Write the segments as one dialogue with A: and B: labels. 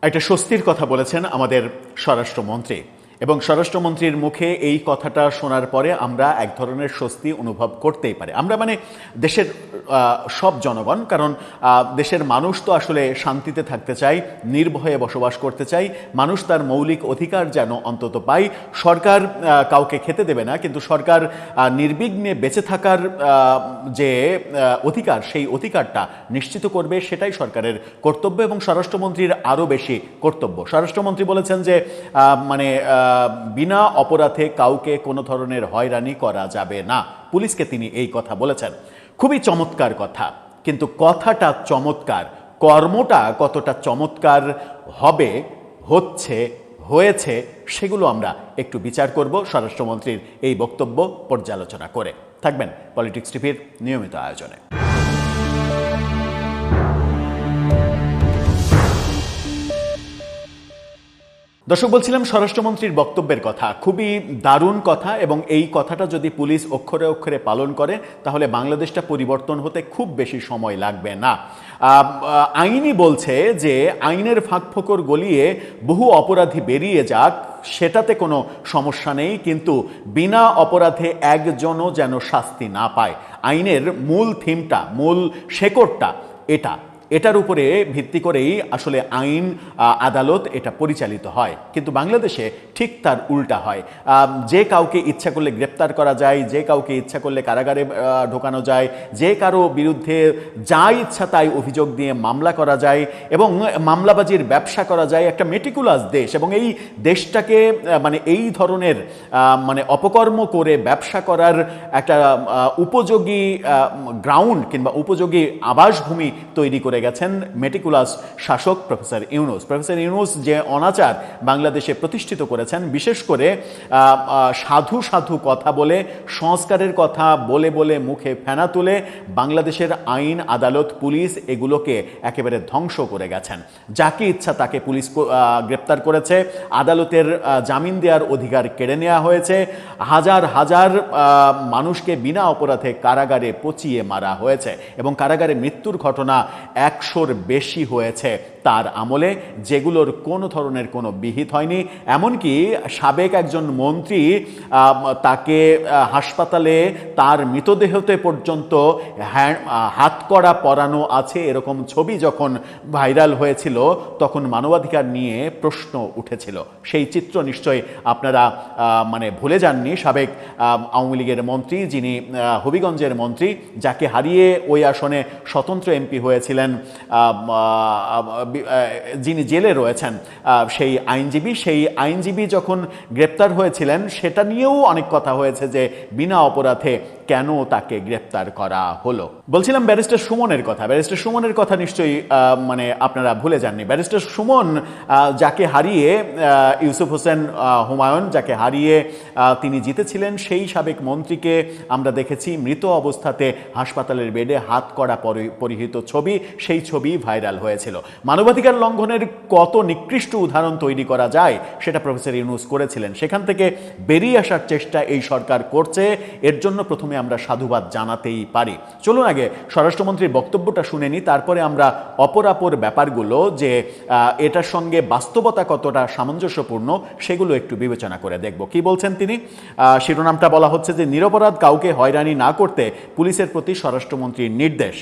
A: একটা স্বস্তির কথা বলেছেন আমাদের স্বরাষ্ট্রমন্ত্রী, এবং স্বরাষ্ট্রমন্ত্রীর মুখে এই কথাটা শোনার পরে আমরা এক ধরনের স্বস্তি অনুভব করতেই পারি। আমরা মানে দেশের সব জনগণ, কারণ দেশের মানুষ তো আসলে শান্তিতে থাকতে চায়, নির্ভয়ে বসবাস করতে চায়, মানুষ তার মৌলিক অধিকার যেন অন্তত পায়। সরকার কাউকে খেতে দেবে না, কিন্তু সরকার নির্বিঘ্নে বেঁচে থাকার যে অধিকার, সেই অধিকারটা নিশ্চিত করবে, সেটাই সরকারের কর্তব্য এবং স্বরাষ্ট্রমন্ত্রীর আরও বেশি কর্তব্য। স্বরাষ্ট্রমন্ত্রী বলেছেন যে বিনা অপরাধে কাউকে কোনো ধরনের হয়রানি করা যাবে না। পুলিশকে তিনি এই কথা বলেছেন, খুবই চমৎকার কথা। কিন্তু কথাটা চমৎকার, কর্মটা কতটা চমৎকার হবে, হয়েছে, সেগুলো আমরা একটু বিচার করব স্বরাষ্ট্রমন্ত্রীর এই বক্তব্য পর্যালোচনা করে। থাকবেন পলিটিক্স টিভির নিয়মিত আয়োজনে। দর্শক, বলছিলাম স্বরাষ্ট্রমন্ত্রীর বক্তব্যের কথা, খুবই দারুণ কথা, এবং এই কথাটা যদি পুলিশ অক্ষরে অক্ষরে পালন করে তাহলে বাংলাদেশটা পরিবর্তন হতে খুব বেশি সময় লাগবে না। আইনই বলছে যে আইনের ফাঁকফোকর গলিয়ে বহু অপরাধী বেরিয়ে যাক, সেটাতে কোনো সমস্যা নেই, কিন্তু বিনা অপরাধে একজনও যেন শাস্তি না পায়। আইনের মূল থিমটা, মূল শেকড়টা এটার উপরে ভিত্তি করেই আসলে আইন, আদালত এটা পরিচালিত হয়। কিন্তু বাংলাদেশে ঠিক তার উল্টা হয়। যে কাউকে ইচ্ছা করলে গ্রেপ্তার করা যায়, যে কাউকে ইচ্ছা করলে কারাগারে ঢোকানো যায়, যে কারো বিরুদ্ধে যা ইচ্ছা তাই অভিযোগ দিয়ে মামলা করা যায় এবং মামলাবাজির ব্যবসা করা যায়। একটা মেটিকুলাস দেশ, এবং এই দেশটাকে মানে এই ধরনের মানে অপকর্ম করে ব্যবসা করার একটা উপযোগী গ্রাউন্ড কিংবা উপযোগী আবাসভূমি তৈরি করে গেছেন মেটিকুলাস শাসক প্রফেসর ইউনূস। প্রফেসর ইউনূস যে অনাচার বাংলাদেশে প্রতিষ্ঠিত করেছেন, বিশেষ করে সাধু সাধু কথা বলে, সংস্কারের কথা বলে বলে মুখে ফেনা তুলে বাংলাদেশের আইন, আদালত, পুলিশ এগুলোকে একেবারে ধ্বংস করে গেছেন। যাকে ইচ্ছা তাকে পুলিশ গ্রেপ্তার করেছে, আদালতের জামিন দেওয়ার অধিকার কেড়ে নেওয়া হয়েছে, হাজার হাজার মানুষকে বিনা অপরাধে কারাগারে পচিয়ে মারা হয়েছে, এবং কারাগারে মৃত্যুর ঘটনা 100-র বেশি হয়েছে তার আমলে, যেগুলোর কোনো ধরনের কোনো বিহিত হয়নি। এমনকি সাবেক একজন মন্ত্রী, তাকে হাসপাতালে তার মৃতদেহতে পর্যন্ত হাতকড়া পরানো আছে এরকম ছবি যখন ভাইরাল হয়েছিল, তখন মানবাধিকার নিয়ে প্রশ্ন উঠেছিল। সেই চিত্র নিশ্চয়ই আপনারা মানে ভুলে যাননি। সাবেক আওয়ামী লীগের মন্ত্রী, যিনি হবিগঞ্জের মন্ত্রী, যাকে হারিয়ে ওই আসনে স্বতন্ত্র এমপি হয়েছিলেন, যিনি জেলে রয়েছেন, সেই আইনজীবী যখন গ্রেপ্তার হয়েছিলেন, সেটা নিয়েও অনেক কথা হয়েছে যে বিনা অপরাধে কেন তাকে গ্রেপ্তার করা হলো। বলছিলাম ব্যারিস্টার সুমনের কথা। ব্যারিস্টার সুমনের কথা নিশ্চয়ই মানে আপনারা ভুলে যাননি। ব্যারিস্টার সুমন, যাকে হারিয়ে ইউসুফ হোসেন হুমায়ুন, যাকে হারিয়ে তিনি জিতেছিলেন, সেই সাবেক মন্ত্রীকে আমরা দেখেছি মৃত অবস্থাতে হাসপাতালের বেডে হাতকড়া পরিহিত ছবি, সেই ছবি ভাইরাল হয়েছিল। মানবাধিকার লঙ্ঘনের কত নিকৃষ্ট উদাহরণ তৈরি করা যায় সেটা প্রফেসর ইউনূস করেছিলেন। সেখান থেকে বেরিয়ে আসার চেষ্টা এই সরকার করছে, এর জন্য প্রথমে আমরা সাধুবাদ জানাতেই পারি। চলুন আগে স্বরাষ্ট্রমন্ত্রীর বক্তব্যটা শুনে নিই, তারপরে আমরা অপরাপর ব্যাপারগুলো, যে এটার সঙ্গে বাস্তবতা কতটা সামঞ্জস্যপূর্ণ, সেগুলো একটু বিবেচনা করে দেখব। কি বলছেন তিনি? শিরোনামটা বলা হচ্ছে যে নিরপরাধ কাউকে হয়রানি না করতে পুলিশের প্রতি স্বরাষ্ট্রমন্ত্রীর নির্দেশ।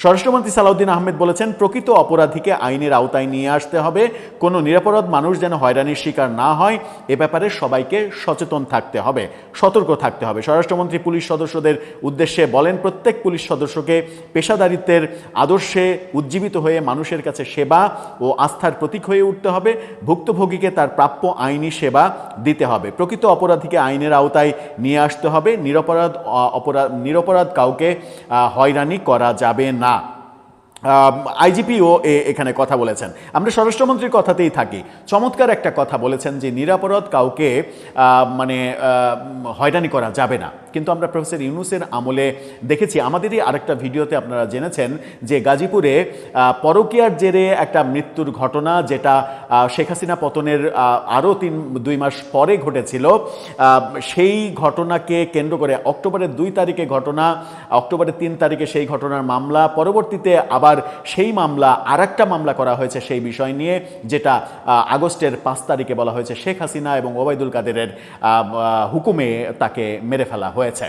A: স্বরাষ্ট্রমন্ত্রী সালাউদ্দিন আহমেদ বলেছেন, প্রকৃত অপরাধীকে আইনের আওতায় নিয়ে আসতে হবে। কোনো নিরপরাধ মানুষ যেন হয়রানির শিকার না হয়, এ ব্যাপারে সবাইকে সচেতন থাকতে হবে, সতর্ক থাকতে হবে। স্বরাষ্ট্রমন্ত্রী পুলিশ সদস্যদের উদ্দেশ্যে বলেন, প্রত্যেক পুলিশ সদস্যকে পেশাদারিত্বের আদর্শে উজ্জীবিত হয়ে মানুষের কাছে সেবা ও আস্থার প্রতীক হয়ে উঠতে হবে। ভুক্তভোগীকে তার প্রাপ্য আইনি সেবা দিতে হবে। প্রকৃত অপরাধীকে আইনের আওতায় নিয়ে আসতে হবে। নিরপরাধ কাউকে হয়রানি করা যাবে না। আইজিপিও এখানে কথা বলেছেন। আমরা স্বরাষ্ট্রমন্ত্রীর কথাতেই থাকি। চমৎকার একটা কথা বলেছেন যে নিরাপরাধ কাউকে মানে হয়রানি করা যাবে না। কিন্তু আমরা প্রফেসর ইউনূসের আমলে দেখেছি, আমাদেরই আরেকটা ভিডিওতে আপনারা জেনেছেন যে গাজীপুরে পরকীয়ার জেরে একটা মৃত্যুর ঘটনা, যেটা শেখ হাসিনা পতনের আরও 2 মাস পরে ঘটেছিল। সেই ঘটনাকে কেন্দ্র করে অক্টোবরের 2 তারিখে ঘটনা, অক্টোবরের 3 তারিখে সেই ঘটনার মামলা, পরবর্তীতে আবার আবার সেই মামলা আরেকটা মামলা করা হয়েছে সেই বিষয় নিয়ে, যেটা আগস্টের 5 তারিখে বলা হয়েছে শেখ হাসিনা এবং ওবায়দুল কাদেরের হুকুমে তাকে মেরে ফেলা হয়েছে।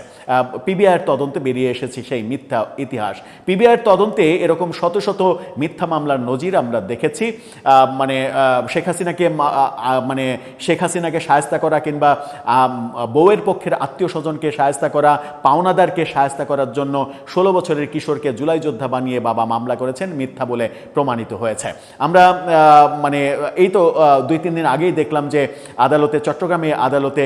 A: পিবিআইয়ের তদন্তে বেরিয়ে এসেছে সেই মিথ্যা ইতিহাস। পিবিআইয়ের তদন্তে এরকম শত শত মিথ্যা মামলার নজির আমরা দেখেছি। মানে শেখ হাসিনাকে শায়েস্তা করা কিংবা বউয়ের পক্ষের আত্মীয় স্বজনকে শায়েস্তা করা, পাওনাদারকে শায়েস্তা করার জন্য 16 বছরের কিশোরকে জুলাই যোদ্ধা বানিয়ে বাবা মামলা করেছেন, মিথ্যা বলে প্রমাণিত হয়েছে। আমরা এই তো 2-3 দিন আগেই দেখলাম যে চট্টগ্রামে আদালতে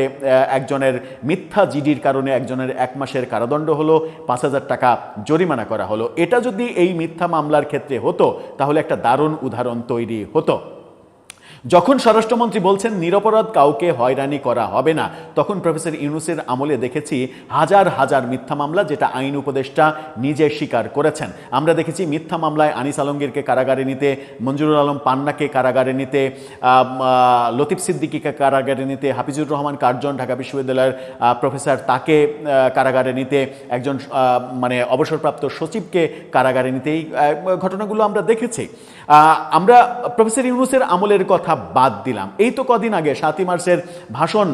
A: একজনের মিথ্যা জিডির কারণে একজনের 1 মাসের কারাদণ্ড হলো, 5,000 টাকা জরিমানা করা হলো। এটা যদি এই মিথ্যা মামলার ক্ষেত্রে হতো তাহলে একটা দারুণ উদাহরণ তৈরি হতো। যখন স্বরাষ্ট্রমন্ত্রী বলছেন নিরপরাধ কাউকে হয়রানি করা হবে না, তখন প্রফেসর ইউনূসের আমলে দেখেছি হাজার হাজার মিথ্যা মামলা, যেটা আইন উপদেষ্টা নিজে স্বীকার করেছেন। আমরা দেখেছি মিথ্যা মামলায় আনিস আলমগীরকে কারাগারে নিতে, মঞ্জুরুল আলম পান্নাকে কারাগারে নিতে, লতিফ সিদ্দিকীকে কারাগারে নিতে, হাফিজুর রহমান কার্জন ঢাকা বিশ্ববিদ্যালয়ের প্রফেসর তাকে কারাগারে নিতে, একজন অবসরপ্রাপ্ত সচিবকে কারাগারে নিতে, এই ঘটনাগুলো আমরা দেখেছি। আমরা প্রফেসর ইউনূসের আমলের কথা বাদ দিলাম। এই তো কদিন আগে 7ই মার্চের ভাষণ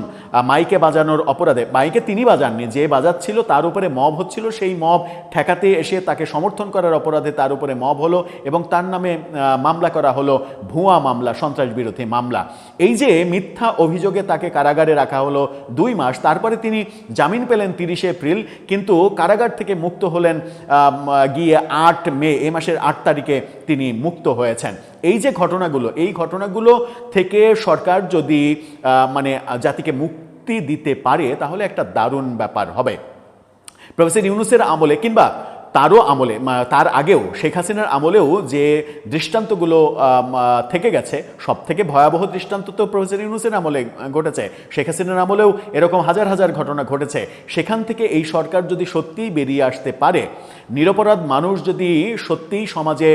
A: মাইকে বাজানোর অপরাধে, মাইকে তিনি বাজাননি, যে বাজাচ্ছিল তার উপরে মব হচ্ছিল, সেই মব ঠেকাতে এসে তাকে সমর্থন করার অপরাধে তার উপরে মব হলো এবং তার নামে মামলা করা হলো ভুয়া মামলা, সন্ত্রাস বিরোধী মামলা। এই যে মিথ্যা অভিযোগে তাকে কারাগারে রাখা হলো 2 মাস, তারপরে তিনি জামিন পেলেন 30 এপ্রিল, কিন্তু কারাগার থেকে মুক্ত হলেন গিয়ে 8 মে, এই মাসের 8 তারিখে তিনি মুক্ত হয়েছেন। এই যে ঘটনাগুলো, এই ঘটনাগুলো থেকে সরকার যদি জাতিকে মুক্তি দিতে পারে তাহলে একটা দারুণ ব্যাপার হবে। প্রফেসর ইউনূসের আমলে কিংবা তারও আমলে, তার আগেও শেখ হাসিনার আমলেও যে দৃষ্টান্তগুলো থেকে গেছে, সব থেকে ভয়াবহ দৃষ্টান্ত তো প্রফেসর ইউনূসের আমলে ঘটেছে। শেখ হাসিনার আমলেও এরকম হাজার হাজার ঘটনা ঘটেছে। সেখান থেকে এই সরকার যদি সত্যিই বেরিয়ে আসতে পারে, নিরপরাধ মানুষ যদি সত্যিই সমাজে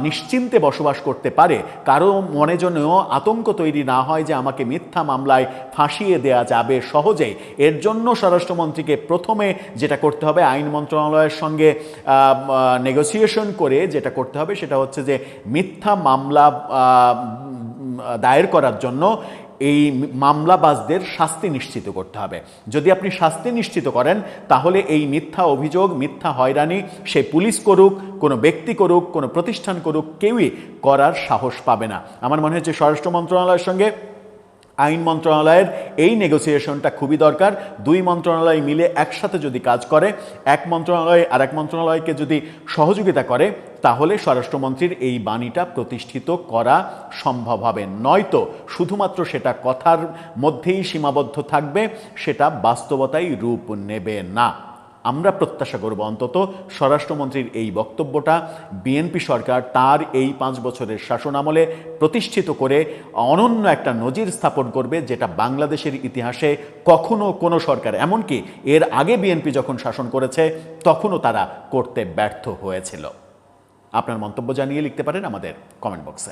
A: নিশ্চিন্তে বসবাস করতে পারে, কারো মনে যেন আতঙ্ক তৈরি না হয় যে আমাকে মিথ্যা মামলায় ফাঁসিয়ে দেয়া যাবে সহজেই, এর জন্য স্বরাষ্ট্রমন্ত্রীকে প্রথমে যেটা করতে হবে, আইন মন্ত্রণালয়ের সঙ্গে নেগোসিয়েশন করে যেটা করতে হবে সেটা হচ্ছে যে মিথ্যা মামলা দায়ের করার জন্য এই মামলাবাজদের শাস্তি নিশ্চিত করতে হবে। যদি আপনি শাস্তি নিশ্চিত করেন তাহলে এই মিথ্যা অভিযোগ, মিথ্যা হয়রানি সে পুলিশ করুক, কোনো ব্যক্তি করুক, কোনো প্রতিষ্ঠান করুক, কেউই করার সাহস পাবে না। আমার মনে হচ্ছে স্বরাষ্ট্র মন্ত্রণালয়ের সঙ্গে আইন মন্ত্রণালয়ের এই নেগোসিয়েশনটা খুবই দরকার। 2 মন্ত্রণালয় মিলে একসাথে যদি কাজ করে, এক মন্ত্রণালয় আর এক মন্ত্রণালয়কে যদি সহযোগিতা করে, তাহলে স্বরাষ্ট্রমন্ত্রীর এই বাণীটা প্রতিষ্ঠিত করা সম্ভব হবে। নয়তো শুধুমাত্র সেটা কথার মধ্যেই সীমাবদ্ধ থাকবে, সেটা বাস্তবতায় রূপ নেবে না। আমরা প্রত্যাশা করব অন্তত স্বরাষ্ট্রমন্ত্রীর এই বক্তব্যটা বিএনপি সরকার তার এই 5 বছরের শাসনামলে প্রতিষ্ঠিত করে অনন্য একটা নজির স্থাপন করবে, যেটা বাংলাদেশের ইতিহাসে কখনো কোনো সরকার, এমনকি এর আগে বিএনপি যখন শাসন করেছে তখনও তারা করতে ব্যর্থ হয়েছিল। আপনার মন্তব্য জানিয়ে লিখতে পারেন আমাদের কমেন্ট বক্সে।